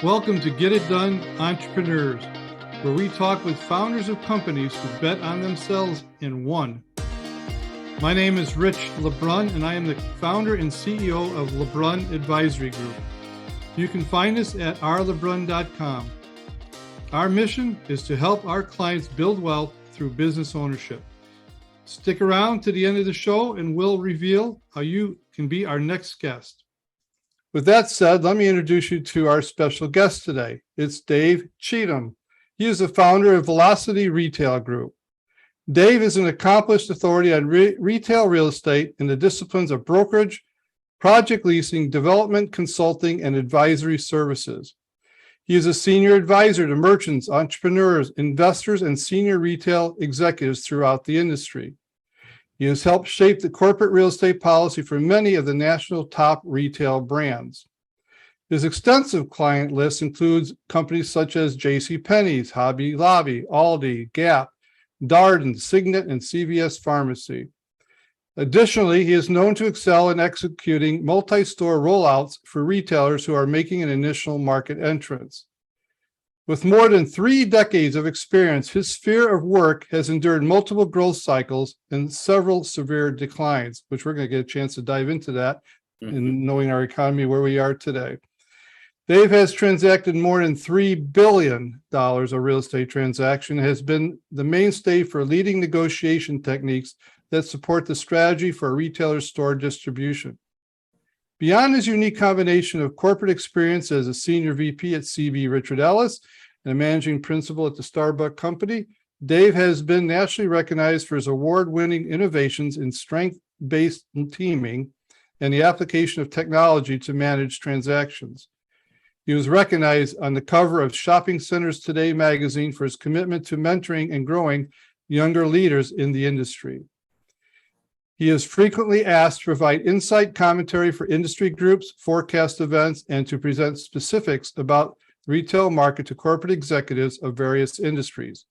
Welcome to Get It Done Entrepreneurs, where we talk with founders of companies who bet on themselves and won. My name is Rich LeBrun, and I am the founder and CEO of LeBrun Advisory Group. You can find us at rlebrun.com. Our mission is to help our clients build wealth through business ownership. Stick around to the end of the show and we'll reveal how you can be our next guest. With that said, let me introduce you to our special guest today. It's Dave Cheatham. He is the founder of Velocity Retail Group. Dave is an accomplished authority on retail real estate in the disciplines of brokerage, project leasing, development, consulting, and advisory services. He is a senior advisor to merchants, entrepreneurs, investors, and senior retail executives throughout the industry. He has helped shape the corporate real estate policy for many of the national top retail brands. His extensive client list includes companies such as JC Penney's, Hobby Lobby, Aldi, Gap, Darden, Signet, and CVS Pharmacy. Additionally, he is known to excel in executing multi-store rollouts for retailers who are making an initial market entrance. With more than 3 decades of experience, his sphere of work has endured multiple growth cycles and several severe declines, which we're going to get a chance to dive into that in knowing our economy where we are today. Dave has transacted more than $3 billion of real estate transaction, has been the mainstay for leading negotiation techniques that support the strategy for a retailer's store distribution. Beyond his unique combination of corporate experience as a senior VP at CB Richard Ellis and a managing principal at the Staubach Company, Dave has been nationally recognized for his award-winning innovations in strength-based teaming and the application of technology to manage transactions. He was recognized on the cover of Shopping Centers Today magazine for his commitment to mentoring and growing younger leaders in the industry. He is frequently asked to provide insight commentary for industry groups, forecast events, and to present specifics about the retail market to corporate executives of various industries.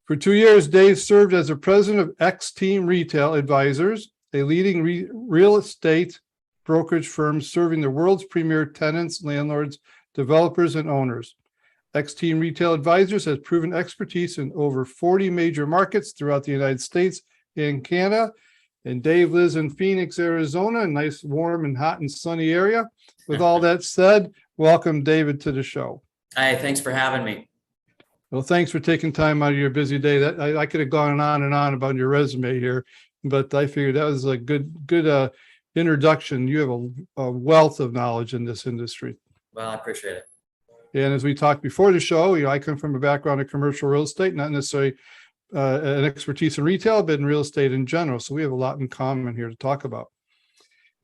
For 2 years, Dave served as the president of X Team Retail Advisors, a leading real estate brokerage firm serving the world's premier tenants, landlords, developers, and owners. X Team Retail Advisors has proven expertise in over 40 major markets throughout the United States and Canada. And Dave lives in Phoenix, Arizona, a nice, warm, and hot and sunny area. With all that said, welcome, David, to the show. Hey, thanks for having me. Well, thanks for taking time out of your busy day. I could have gone on and on about your resume here, but I figured that was a good introduction. You have a wealth of knowledge in this industry. Well, I appreciate it. And as we talked before the show, I come from a background in commercial real estate, not necessarily an expertise in retail, but in real estate in general. So we have a lot in common here to talk about.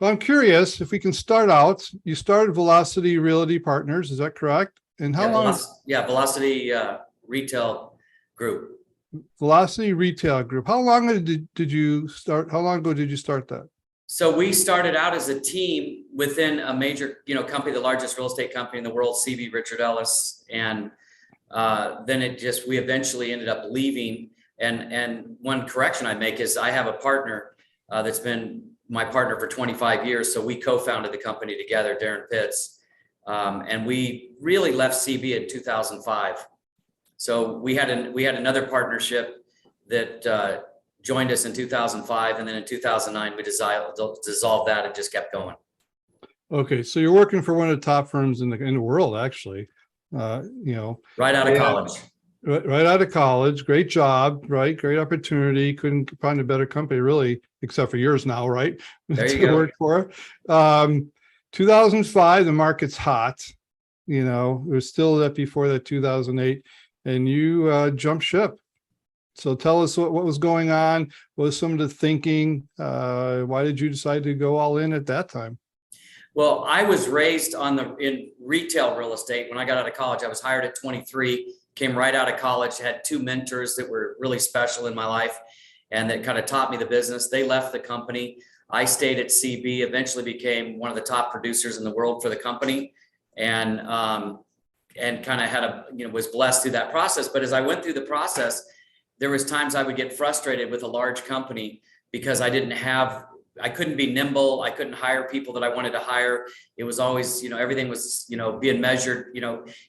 Well, I'm curious if we can start out. You started Velocity Realty Partners, is that correct? And how long? Velocity Retail Group. Velocity Retail Group. How long did you start? How long ago did you start that? So we started out as a team within a major, company, the largest real estate company in the world, CB Richard Ellis, and then we eventually ended up leaving. And one correction I make is I have a partner that's been my partner for 25 years. So we co-founded the company together, Darren Pitts. And we really left CB in 2005. So we had another partnership that joined us in 2005. And then in 2009, we dissolved that and just kept going. Okay. So you're working for one of the top firms in the world, actually. Right out of college. Right out of college. Great job, right? Great opportunity. Couldn't find a better company, really, except for yours now, right? There you go. Work for. 2005, the market's hot. It was still that before that 2008, and you jumped ship. So tell us what was going on. What was some of the thinking? Why did you decide to go all in at that time? Well, I was raised in retail real estate. When I got out of college, I was hired at 23, came right out of college, had 2 mentors that were really special in my life and that kind of taught me the business. They left the company. I stayed at CB, eventually became one of the top producers in the world for the company and kind of had was blessed through that process. But as I went through the process, there was times I would get frustrated with a large company because I didn't have I couldn't be nimble. I couldn't hire people that I wanted to hire. It was always, everything was, being measured,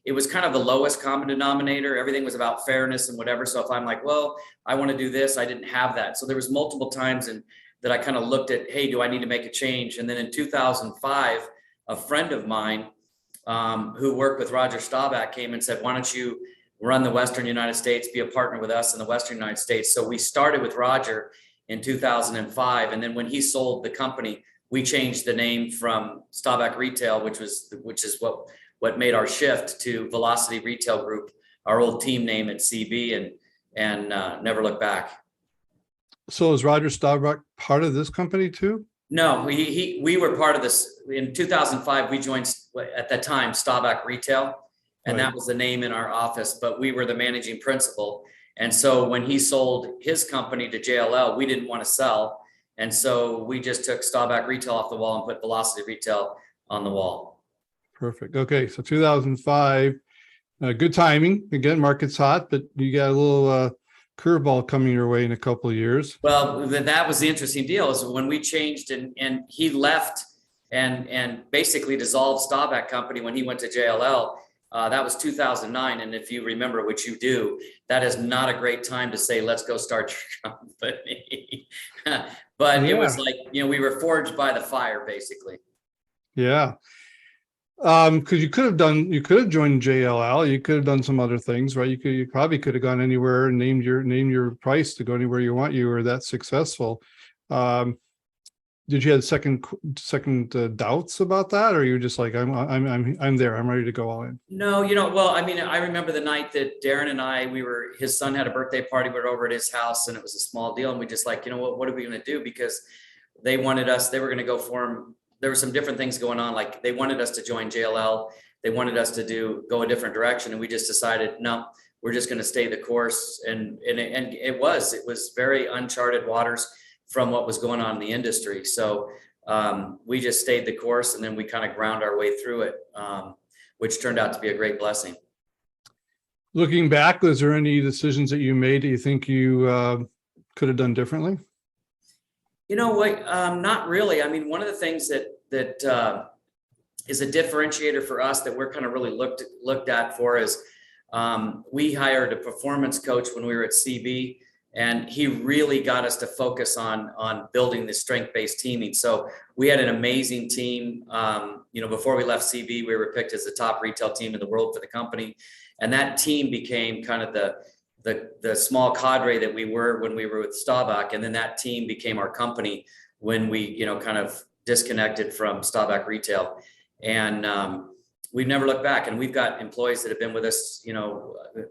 it was kind of the lowest common denominator. Everything was about fairness and whatever. So if I'm like, well, I want to do this, I didn't have that. So there was multiple times that I kind of looked at, hey, do I need to make a change? And then in 2005, a friend of mine who worked with Roger Staubach came and said, why don't you run the Western United States, be a partner with us in the Western United States. So we started with Roger in 2005. And then when he sold the company, we changed the name from Staubach Retail, which is what made our shift, to Velocity Retail Group, our old team name at CB, and never looked back. So is Roger Staubach part of this company too? No, we were part of this. In 2005, we joined, at that time, Staubach Retail. And Right. that was the name in our office, but we were the managing principal. And so when he sold his company to JLL, we didn't want to sell. And so we just took Staubach Retail off the wall and put Velocity Retail on the wall. Perfect. Okay. So 2005, good timing. Again, market's hot, but you got a little curveball coming your way in a couple of years. Well, that was the interesting deal, is when we changed and he left and basically dissolved Staubach Company when he went to JLL. That was 2009. And if you remember, which you do, that is not a great time to say, let's go start your company. But It was like, we were forged by the fire, basically. Yeah. Because you could have joined JLL. You could have done some other things, right? You probably could have gone anywhere and named your price to go anywhere you want. You were that successful. Did you have second doubts about that, or you were just like, I'm there, I'm ready to go all in? No, well, I remember the night that Darren and I, his son had a birthday party, we were over at his house, and it was a small deal, and we just like, what are we going to do? Because they were going to go form. There were some different things going on, like they wanted us to join JLL, they wanted us to go a different direction, and we just decided, no, we're just going to stay the course, and it was very uncharted waters from what was going on in the industry. So we just stayed the course, and then we kind of ground our way through it, which turned out to be a great blessing. Looking back, was there any decisions that you made that you think you could have done differently? Not really. One of the things that is a differentiator for us that we're kind of really looked at for is we hired a performance coach when we were at CB. And he really got us to focus on building the strength-based teaming. So we had an amazing team. Before we left CB, we were picked as the top retail team in the world for the company. And that team became kind of the small cadre that we were when we were with Staubach. And then that team became our company when we, kind of disconnected from Staubach Retail. And we've never looked back. And we've got employees that have been with us.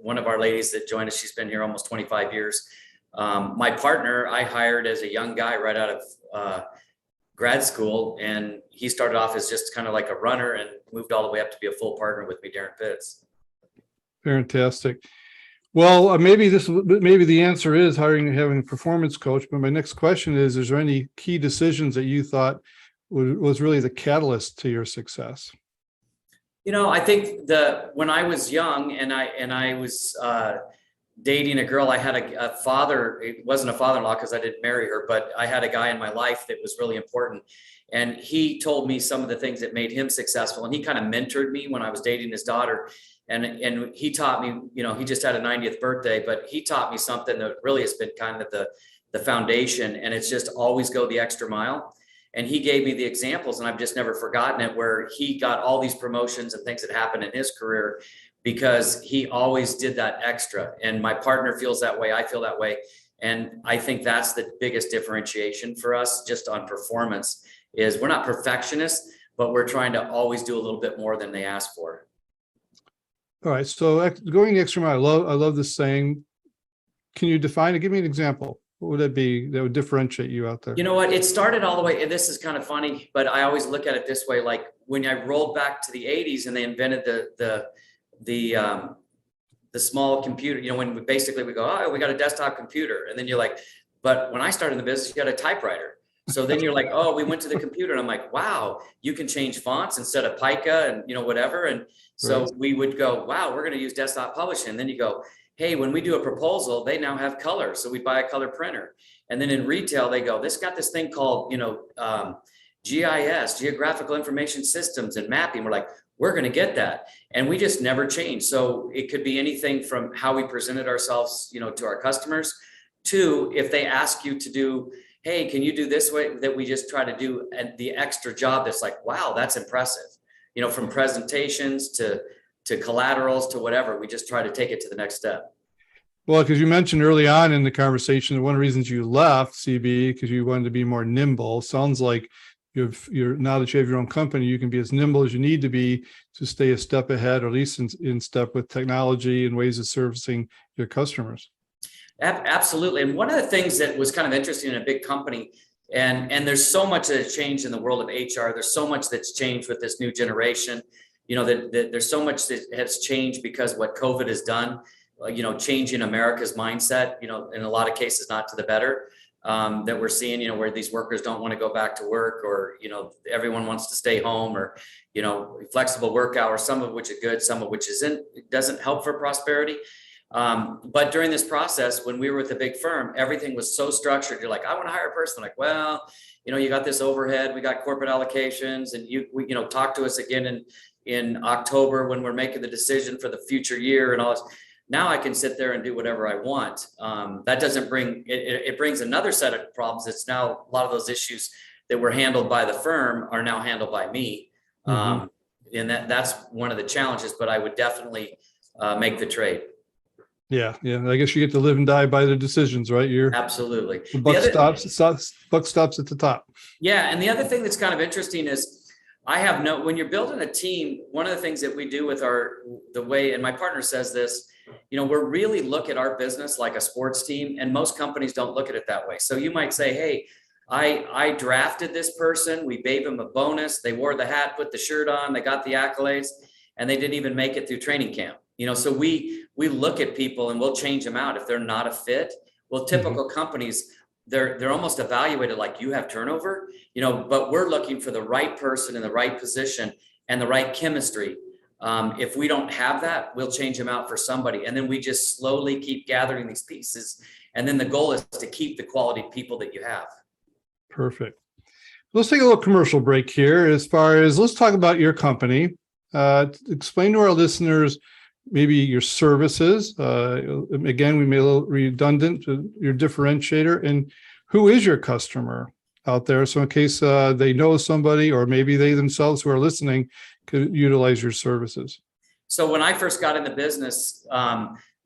One of our ladies that joined us, she's been here almost 25 years. My partner, I hired as a young guy right out of grad school, and he started off as just kind of like a runner and moved all the way up to be a full partner with me, Darren Pitts. Fantastic. Well, maybe the answer is having a performance coach. But my next question is there any key decisions that you thought was really the catalyst to your success? I think when I was young and I was dating a girl, I had a father. It wasn't a father-in-law because I didn't marry her, but I had a guy in my life that was really important. And he told me some of the things that made him successful. And he kind of mentored me when I was dating his daughter. And he taught me, he just had a 90th birthday, but he taught me something that really has been kind of the foundation. And it's just always go the extra mile. And he gave me the examples, and I've just never forgotten it, where he got all these promotions and things that happened in his career because he always did that extra. And my partner feels that way. I feel that way. And I think that's the biggest differentiation for us just on performance is we're not perfectionists, but we're trying to always do a little bit more than they ask for. All right. So going the extra mile, I love this saying. Can you define it? Give me an example. What would that be that would differentiate you out there? You know what? It started all the way, and this is kind of funny, but I always look at it this way. Like when I rolled back to the 80s and they invented the small computer, when we go, oh, we got a desktop computer. And then you're like, but when I started in the business, you got a typewriter. So then you're like, oh, we went to the computer. And I'm like, wow, you can change fonts instead of pica and, whatever. And so we would go, wow, we're going to use desktop publishing. And then you go, hey, when we do a proposal, they now have color. So we buy a color printer. And then in retail, they go, this got this thing called, GIS, geographical information systems and mapping. We're like, we're going to get that. And we just never change. So it could be anything from how we presented ourselves, to our customers, to if they ask you to do, hey, can you do this way, that we just try to do the extra job that's like, wow, that's impressive. From presentations to collaterals to whatever, we just try to take it to the next step. Well, because you mentioned early on in the conversation, one of the reasons you left CB, because you wanted to be more nimble. Sounds like you're now that you have your own company, you can be as nimble as you need to be to stay a step ahead, or at least in step with technology and ways of servicing your customers. Absolutely. And one of the things that was kind of interesting in a big company, and there's so much that has changed in the world of HR. There's so much that's changed with this new generation. That there's so much that has changed because what COVID has done, changing America's mindset, in a lot of cases, not to the better, that we're seeing, where these workers don't want to go back to work, or, everyone wants to stay home, or, flexible work hours, some of which are good, some of which doesn't help for prosperity. But during this process, when we were with a big firm, everything was so structured. You're like, I want to hire a person. Like, well, you got this overhead, we got corporate allocations, and we talk to us again in October when we're making the decision for the future year and all this. Now I can sit there and do whatever I want. That doesn't bring, it brings another set of problems. It's now a lot of those issues that were handled by the firm are now handled by me. Mm-hmm. And that's one of the challenges, but I would definitely make the trade. Yeah. I guess you get to live and die by the decisions, right? Absolutely. The buck stops at the top. Yeah. And the other thing that's kind of interesting is when you're building a team, one of the things that we do with the way, and my partner says this, we're really look at our business like a sports team, and most companies don't look at it that way. So you might say, hey, I drafted this person. We gave them a bonus. They wore the hat, put the shirt on, they got the accolades, and they didn't even make it through training camp. So we look at people and we'll change them out if they're not a fit. Well, typical companies, they're almost evaluated like you have turnover, but we're looking for the right person in the right position and the right chemistry. If we don't have that, we'll change them out for somebody. And then we just slowly keep gathering these pieces. And then the goal is to keep the quality people that you have. Perfect. Let's take a little commercial break here. Let's talk about your company. Explain to our listeners maybe your services. Again, we made a little redundant, your differentiator, and who is your customer out there. So in case they know somebody, or maybe they themselves who are listening could utilize your services. So when I first got into business,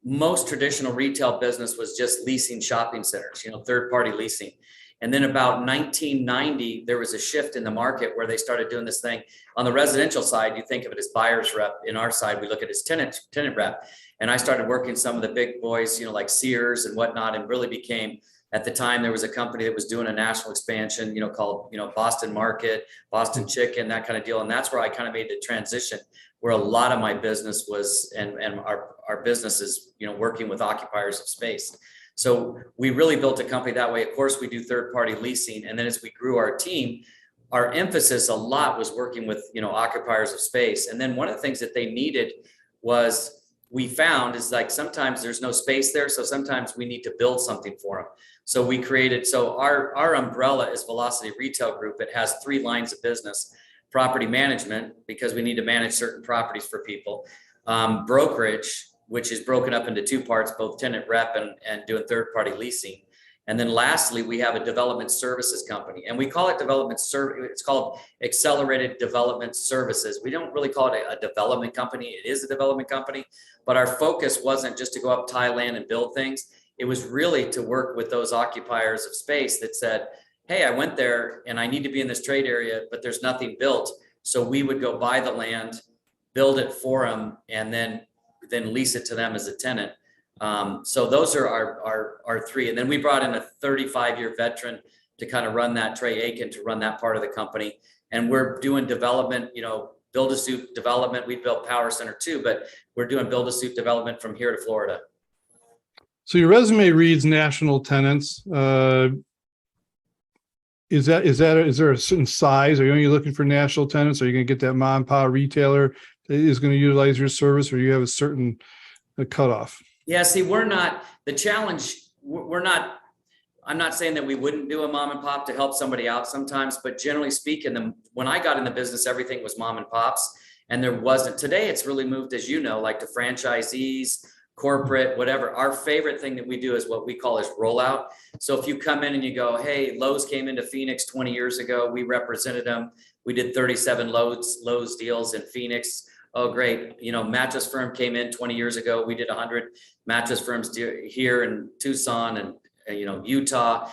most traditional retail business was just leasing shopping centers, third-party leasing. And then about 1990, there was a shift in the market where they started doing this thing. On the residential side, you think of it as buyer's rep. In our side, we look at it as tenant rep. And I started working some of the big boys, like Sears and whatnot, and really became, at the time, there was a company that was doing a national expansion, called, Boston Market, Boston Chicken, that kind of deal. And that's where I kind of made the transition, where a lot of my business was, and our business is, working with occupiers of space. So we really built a company that way. Of course, we do third-party leasing. And then as we grew our team, our emphasis a lot was working with, occupiers of space. And then one of the things that they needed we found is like sometimes there's no space there. So sometimes we need to build something for them. So we created, our umbrella is Velocity Retail Group. It has 3 lines of business: property management, because we need to manage certain properties for people; brokerage, which is broken up into 2 parts, both tenant rep and doing third-party leasing. And then lastly, we have a development services company, and we call it it's called Accelerated Development Services. We don't really call it a development company. It is a development company, but our focus wasn't just to go up Thailand and build things. It was really to work with those occupiers of space that said, hey, I went there and I need to be in this trade area, but there's nothing built. So we would go buy the land, build it for them, and then lease it to them as a tenant. So those are our 3. And then we brought in a 35-year veteran to kind of run that, Trey Aiken, to run that part of the company. And we're doing development, build-to-suit development. We built Power Center too, but we're doing build-to-suit development from here to Florida. So your resume reads national tenants. Is there a certain size? Are you only looking for national tenants? Are you going to get that mom and pop retailer that is going to utilize your service, or you have a certain cutoff? Yeah, see, the challenge, we're not, I'm not saying that we wouldn't do a mom and pop to help somebody out sometimes, but generally speaking, when I got in the business, everything was mom and pops. And there wasn't, today it's really moved, as you know, like to franchisees, corporate, whatever. Our favorite thing that we do is what we call is rollout. So if you come in and you go, hey, Lowe's came into Phoenix 20 years ago, we represented them. We did 37 Lowe's deals in Phoenix. Oh, great. Mattress Firm came in 20 years ago. We did 100 mattress firms here in Tucson and Utah.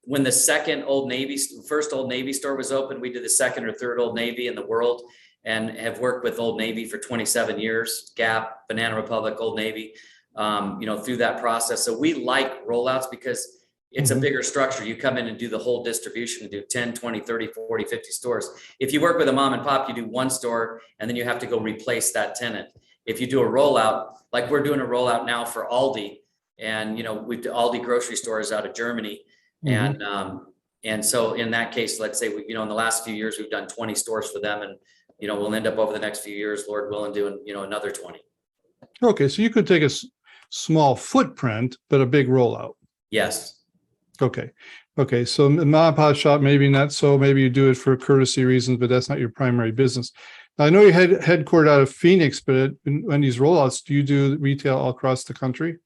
When the first Old Navy store was open, we did the second or third Old Navy in the world, and have worked with Old Navy for 27 years, Gap, Banana Republic, Old Navy, through that process. So we like rollouts because it's a bigger structure. You come in and do the whole distribution, do 10, 20, 30, 40, 50 stores. If you work with a mom and pop, you do one store and then you have to go replace that tenant. If you do a rollout, like we're doing a rollout now for Aldi, and we've Aldi grocery stores out of Germany. And so in that case, let's say in the last few years, we've done 20 stores for them, and we'll end up over the next few years, Lord willing, doing another 20. Okay, so you could take a small footprint, but a big rollout. Yes. Okay. So mom and pop shop, maybe not so. Maybe you do it for courtesy reasons, but that's not your primary business. Now, I know you're headquartered out of Phoenix, but when these rollouts, do you do retail all across the country?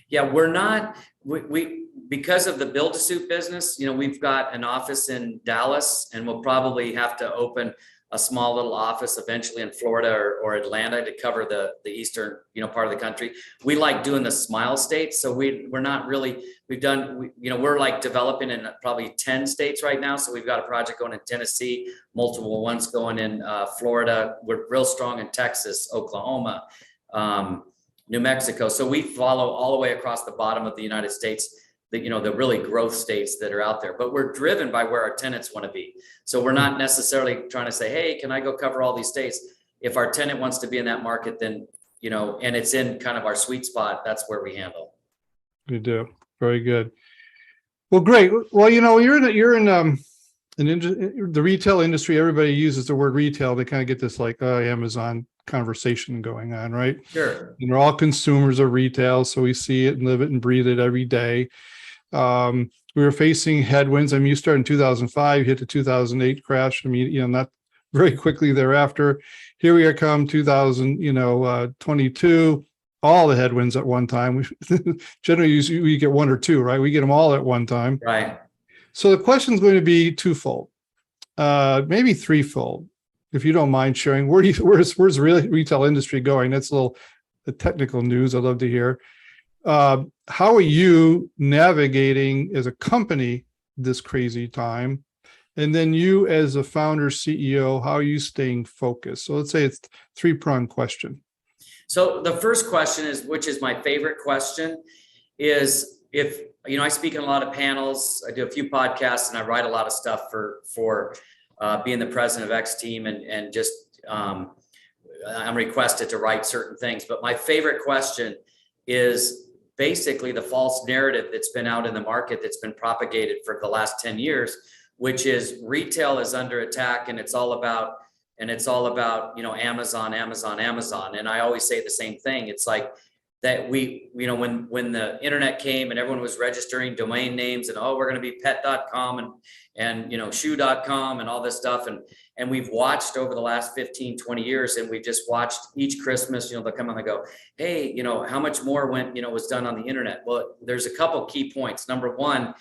Yeah, we're not. We because of the build-to-suit business, we've got an office in Dallas, and we'll probably have to open a small little office eventually in Florida or Atlanta to cover the eastern, part of the country. We like doing the smile states. So we're not really, we're like developing in probably 10 states right now. So we've got a project going in Tennessee, multiple ones going in Florida. We're real strong in Texas, Oklahoma, New Mexico. So we follow all the way across the bottom of the United States, the really growth states that are out there, but we're driven by where our tenants want to be. So we're not necessarily trying to say, hey, can I go cover all these states? If our tenant wants to be in that market, then, and it's in kind of our sweet spot, that's where we handle. You do. Very good. Well, great. Well, you're in the retail industry. Everybody uses the word retail. They kind of get this like Amazon conversation going on, right? Sure. And we're all consumers of retail, so we see it and live it and breathe it every day. We were facing headwinds. I mean, you started in 2005, hit the 2008 crash. I mean, not very quickly thereafter. Here we are come 2022, all the headwinds at one time. We generally we get one or two, right? We get them all at one time. Right. So the question is going to be twofold, maybe threefold, if you don't mind sharing. Where's really retail industry going? That's the technical news I'd love to hear. How are you navigating as a company this crazy time? And then you as a founder, CEO, how are you staying focused? So let's say it's a three-pronged question. So the first question is, which is my favorite question, is if, I speak in a lot of panels, I do a few podcasts, and I write a lot of stuff for being the president of X team, and just, I'm requested to write certain things. But my favorite question is basically the false narrative that's been out in the market that's been propagated for the last 10 years, which is retail is under attack, and it's all about, Amazon. And I always say the same thing. It's like that when the internet came and everyone was registering domain names and, we're going to be pet.com and shoe.com and all this stuff. And we've watched over the last 15, 20 years, and we've just watched each Christmas, they'll come on and go, hey, how much more was done on the internet? Well, there's a couple key points. Number one,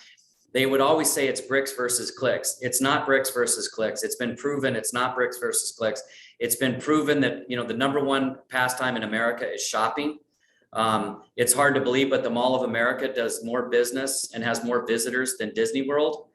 they would always say it's bricks versus clicks. It's not bricks versus clicks. It's been proven it's not bricks versus clicks. It's been proven that, the number one pastime in America is shopping. It's hard to believe, but the Mall of America does more business and has more visitors than Disney World.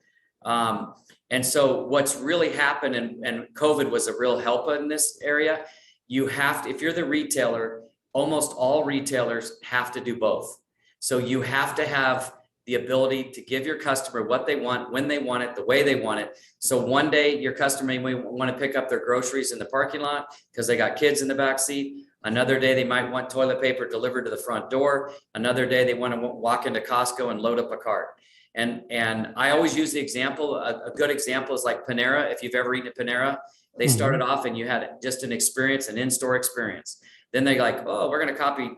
And so what's really happened, and COVID was a real help in this area, if you're the retailer, almost all retailers have to do both. So you have to have the ability to give your customer what they want, when they want it, the way they want it. So one day your customer may want to pick up their groceries in the parking lot because they got kids in the back seat. Another day they might want toilet paper delivered to the front door. Another day they want to walk into Costco and load up a cart. And I always use the example, a good example is like Panera. If you've ever eaten at Panera, they started off and you had just an experience, an in-store experience. Then they like, we're going to copy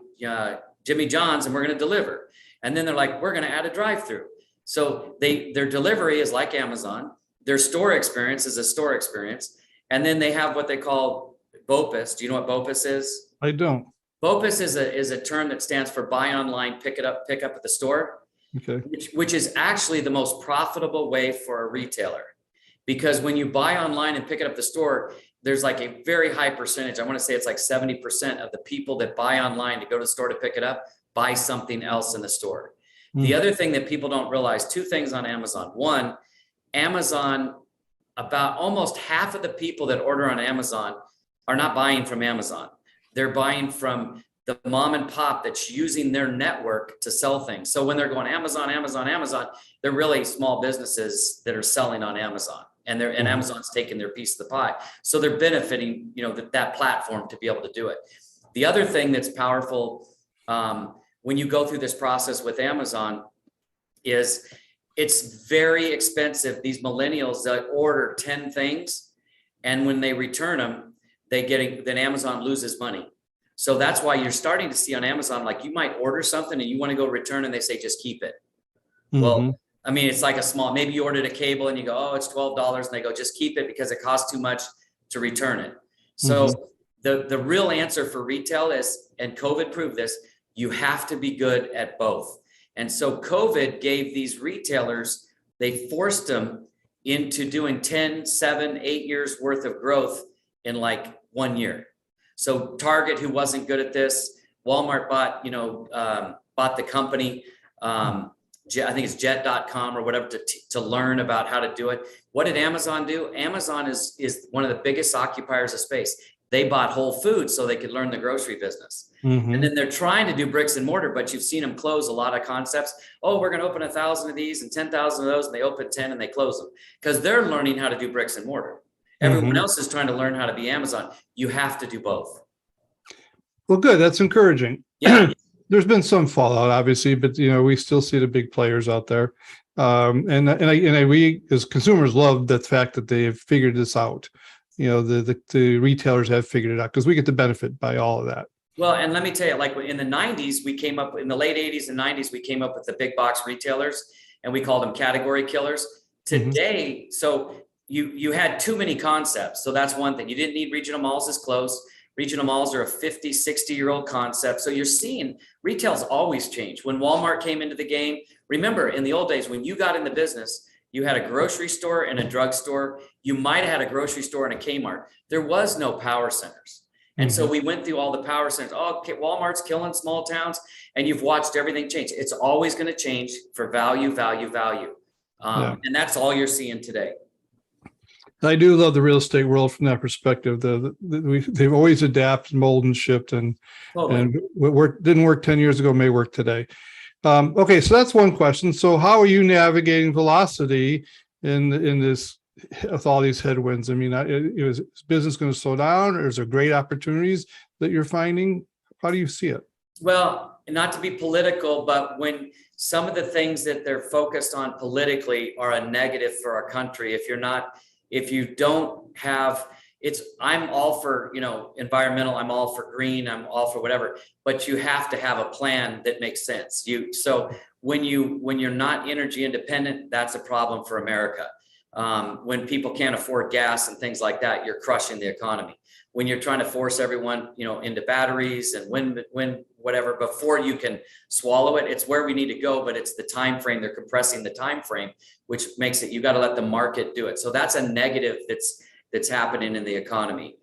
Jimmy John's and we're going to deliver. And then they're like, we're going to add a drive-through. So their delivery is like Amazon. Their store experience is a store experience. And then they have what they call BOPUS. Do you know what BOPUS is? I don't. BOPUS is a term that stands for buy online, pick up at the store, Okay. which is actually the most profitable way for a retailer. Because when you buy online and pick it up at the store, there's like a very high percentage. I want to say it's like 70% of the people that buy online to go to the store to pick it up, buy something else in the store. The other thing that people don't realize, two things on Amazon. One, Amazon, about almost half of the people that order on Amazon are not buying from Amazon. They're buying from the mom and pop that's using their network to sell things. So when they're going Amazon, they're really small businesses that are selling on Amazon, and Amazon's taking their piece of the pie. So they're benefiting, that platform to be able to do it. The other thing that's powerful, when you go through this process with Amazon, is it's very expensive. These millennials that order 10 things, and when they return them, then Amazon loses money. So that's why you're starting to see on Amazon, like you might order something and you want to go return and they say, just keep it. Well, I mean, it's like maybe you ordered a cable and you go, oh, it's $12. And they go, just keep it because it costs too much to return it. So the real answer for retail is, and COVID proved this, you have to be good at both. And so COVID gave these retailers, they forced them into doing 10, 7, 8 years worth of growth in like 1 year. So Target, who wasn't good at this, Walmart bought the company, I think it's jet.com or whatever, to learn about how to do it. What did Amazon do? Amazon is one of the biggest occupiers of space. They bought Whole Foods so they could learn the grocery business. And then they're trying to do bricks and mortar, but you've seen them close a lot of concepts. Oh, we're going to open 1,000 of these and 10,000 of those, and they open 10 and they close them because they're learning how to do bricks and mortar. Everyone else is trying to learn how to be Amazon. You have to do both. Well, good. That's encouraging. Yeah. There's been some fallout, obviously, but we still see the big players out there. We as consumers love the fact that they have figured this out. The retailers have figured it out because we get the benefit by all of that. Well, and let me tell you, like in the 90s, in the late 80s and 90s, we came up with the big box retailers and we called them category killers. Today, so you had too many concepts. So that's one thing. You didn't need regional malls as close. Regional malls are a 50, 60-year-old concept. So you're seeing retail's always changed. When Walmart came into the game, remember in the old days, when you got in the business, you had a grocery store and a drugstore. You might have had a grocery store and a Kmart. There was no power centers. And so we went through all the power centers. Oh, okay, Walmart's killing small towns, and you've watched everything change. It's always going to change for value. And that's all you're seeing today. I do love the real estate world from that perspective. They've always adapted, molded, and shipped, and what didn't work 10 years ago may work today. Okay, so that's one question. So how are you navigating velocity in this with all these headwinds? I mean, is business going to slow down, or is there great opportunities that you're finding? How do you see it? Well, not to be political, but when some of the things that they're focused on politically are a negative for our country, if you don't have, I'm all for, environmental, I'm all for green, I'm all for whatever, but you have to have a plan that makes sense. So when you're not energy independent, that's a problem for America. When people can't afford gas and things like that, you're crushing the economy. When you're trying to force everyone, into batteries and wind, whatever, before you can swallow it, it's where we need to go, but it's the time frame. They're compressing the time frame, which makes it, you got to let the market do it. So that's a negative that's happening in the economy.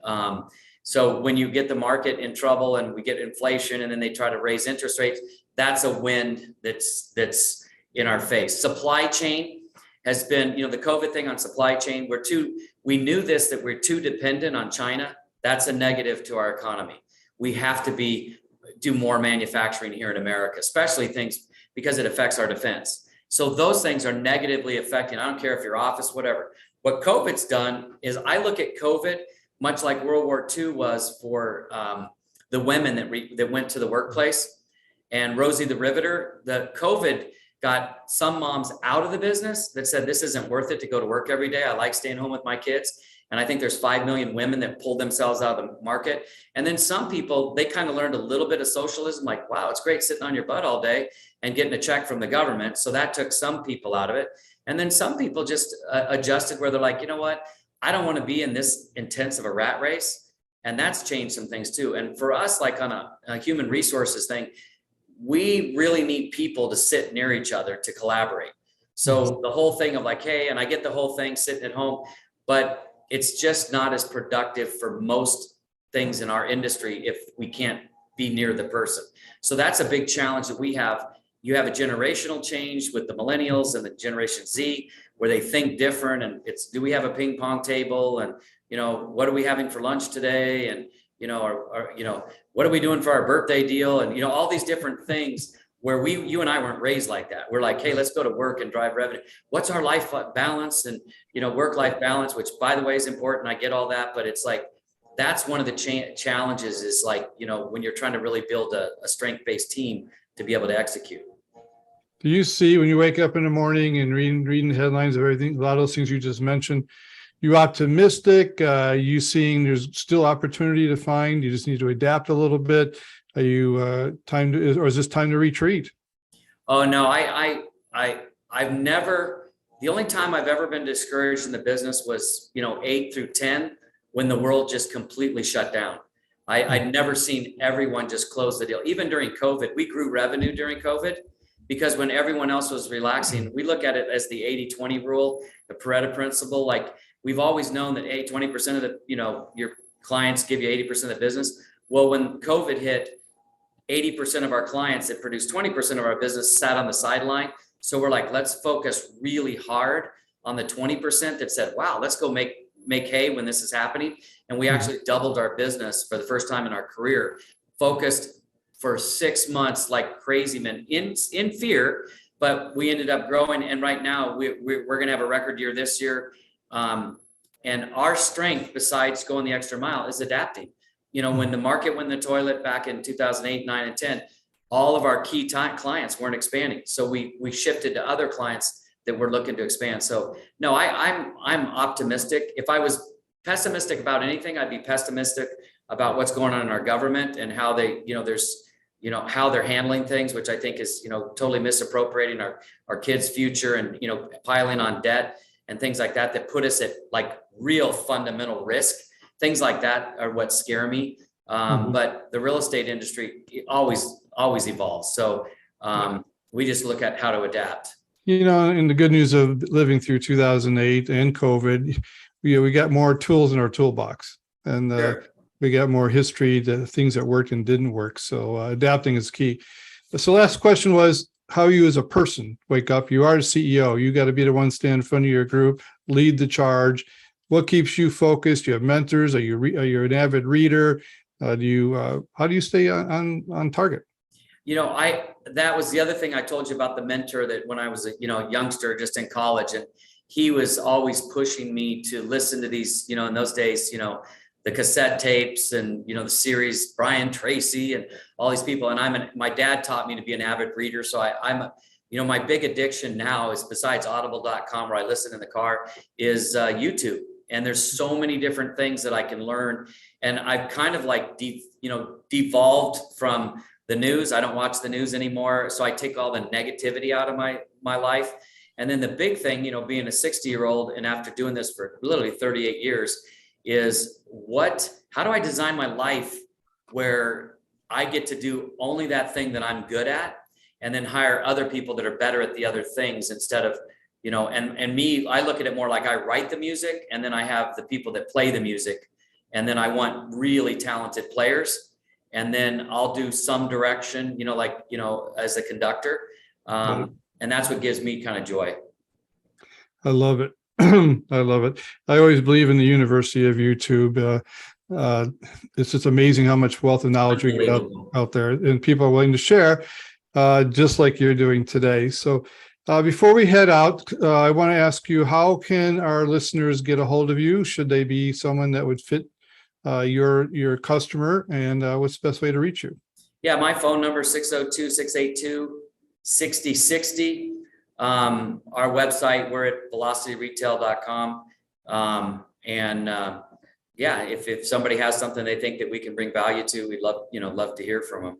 So when you get the market in trouble and we get inflation and then they try to raise interest rates, that's a wind that's in our face. Supply chain has been, the COVID thing on supply chain, we knew this, that we're too dependent on China. That's a negative to our economy. We have to do more manufacturing here in America, especially things because it affects our defense. So those things are negatively affecting. I don't care if your office, whatever. What COVID's done is I look at COVID much like World War II was for the women that went to the workplace, and Rosie the Riveter. The COVID got some moms out of the business that said, this isn't worth it to go to work every day. I like staying home with my kids. And I think there's 5 million women that pulled themselves out of the market. And then some people, they kind of learned a little bit of socialism, like, wow, it's great sitting on your butt all day and getting a check from the government. So that took some people out of it. And then some people just adjusted where they're like, you know what, I don't want to be in this intense of a rat race. And that's changed some things too. And for us, like on a human resources thing, we really need people to sit near each other to collaborate. So the whole thing of like, hey, and I get the whole thing sitting at home, but it's just not as productive for most things in our industry if we can't be near the person. So that's a big challenge that we have. You have a generational change with the millennials and the Generation Z, where they think different. And it's, do we have a ping pong table? And, you know, what are we having for lunch today? And, you know, or you know, what are we doing for our birthday deal? And, you know, all these different things where you and I weren't raised like that. We're like, hey, let's go to work and drive revenue. What's our life balance? And, you know, work-life balance, which by the way is important. I get all that, but it's like, that's one of the challenges is like, you know, when you're trying to really build a strength-based team to be able to execute. Do you see when you wake up in the morning and reading the headlines of everything, a lot of those things you just mentioned, you optimistic? You seeing there's still opportunity to find, you just need to adapt a little bit? Are you or is this time to retreat? Oh no, I've never, the only time I've ever been discouraged in the business was, you know, 8 through 10, when the world just completely shut down. I'd never seen everyone just close the deal. Even during COVID, we grew revenue during COVID because when everyone else was relaxing, we look at it as the 80-20 rule, the Pareto principle. Like we've always known that 20% of the, you know, your clients give you 80% of the business. Well, when COVID hit, 80% of our clients that produce 20% of our business sat on the sideline. So we're like, let's focus really hard on the 20% that said, wow, let's go make hay when this is happening. And we actually doubled our business for the first time in our career, focused for 6 months like crazy men in fear, but we ended up growing. And right now we're going to have a record year this year. And our strength, besides going the extra mile, is adapting. You know, when the market went in the toilet back in 2008, 9, and 10, all of our key clients weren't expanding. So we shifted to other clients that were looking to expand. So no, I'm optimistic. If I was pessimistic about anything, I'd be pessimistic about what's going on in our government and how they, you know, there's, you know, how they're handling things, which I think is, you know, totally misappropriating our kids' future and, you know, piling on debt and things like that, that put us at like real fundamental risk. Things like that are what scare me. But the real estate industry always evolves. So we just look at how to adapt. You know, and the good news of living through 2008 and COVID, we got more tools in our toolbox, and Sure. we got more history to things that worked and didn't work. So adapting is key. So last question was, how you as a person wake up? You are the CEO. You got to be the one stand in front of your group, lead the charge. What keeps you focused? Do you have mentors? Are you an avid reader? How do you stay on target? You know, that was the other thing I told you about the mentor, that when I was a, you know, youngster just in college, and he was always pushing me to listen to these, you know, in those days, you know, the cassette tapes and, you know, the series, Brian Tracy and all these people. And my dad taught me to be an avid reader. So you know, my big addiction now is, besides audible.com, where I listen in the car, is YouTube. And there's so many different things that I can learn. And I've kind of like, devolved from the news. I don't watch the news anymore. So I take all the negativity out of my life. And then the big thing, you know, being a 60-year-old and after doing this for literally 38 years is how do I design my life where I get to do only that thing that I'm good at, and then hire other people that are better at the other things, instead of, you know, and me, I look at it more like I write the music, and then I have the people that play the music. And then I want really talented players. And then I'll do some direction, you know, like, you know, as a conductor. And that's what gives me kind of joy. I love it. I love it. I always believe in the university of YouTube. It's just amazing how much wealth of knowledge we get out there, and people are willing to share, just like you're doing today. So before we head out, I want to ask you, how can our listeners get a hold of you? Should they be someone that would fit your customer, and what's the best way to reach you? Yeah, my phone number is 602-682-6060. Our website, we're at velocityretail.com. And if somebody has something they think that we can bring value to, we'd love to hear from them.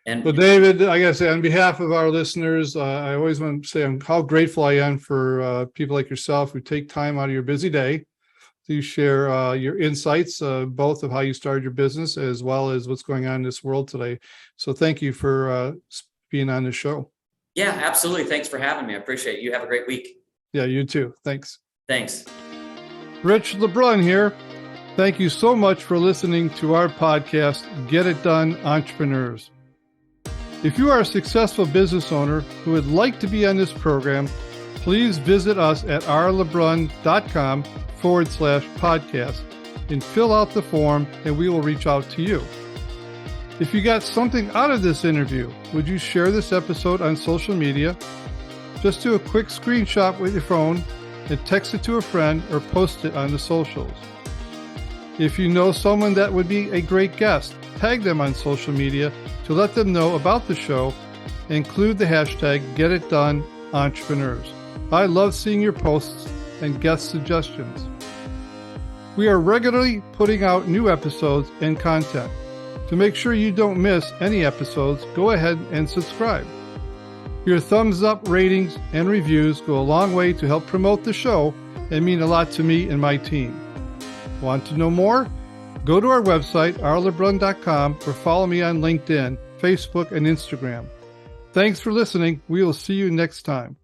And well, David, I gotta say, on behalf of our listeners, I always want to say how grateful I am for people like yourself who take time out of your busy day to share your insights, both of how you started your business as well as what's going on in this world today. So thank you for being on the show. Yeah, absolutely. Thanks for having me. I appreciate it. You have a great week. Yeah, you too. Thanks. Thanks. Rich LeBrun here. Thank you so much for listening to our podcast, Get It Done, Entrepreneurs. If you are a successful business owner who would like to be on this program, please visit us at rlebrun.com/podcast and fill out the form, and we will reach out to you. If you got something out of this interview, would you share this episode on social media? Just do a quick screenshot with your phone and text it to a friend or post it on the socials. If you know someone that would be a great guest, tag them on social media to let them know about the show. Include the hashtag GetItDoneEntrepreneurs. I love seeing your posts and guest suggestions. We are regularly putting out new episodes and content. To make sure you don't miss any episodes, go ahead and subscribe. Your thumbs up, ratings, and reviews go a long way to help promote the show and mean a lot to me and my team. Want to know more? Go to our website, rlebrun.com, or follow me on LinkedIn, Facebook, and Instagram. Thanks for listening. We will see you next time.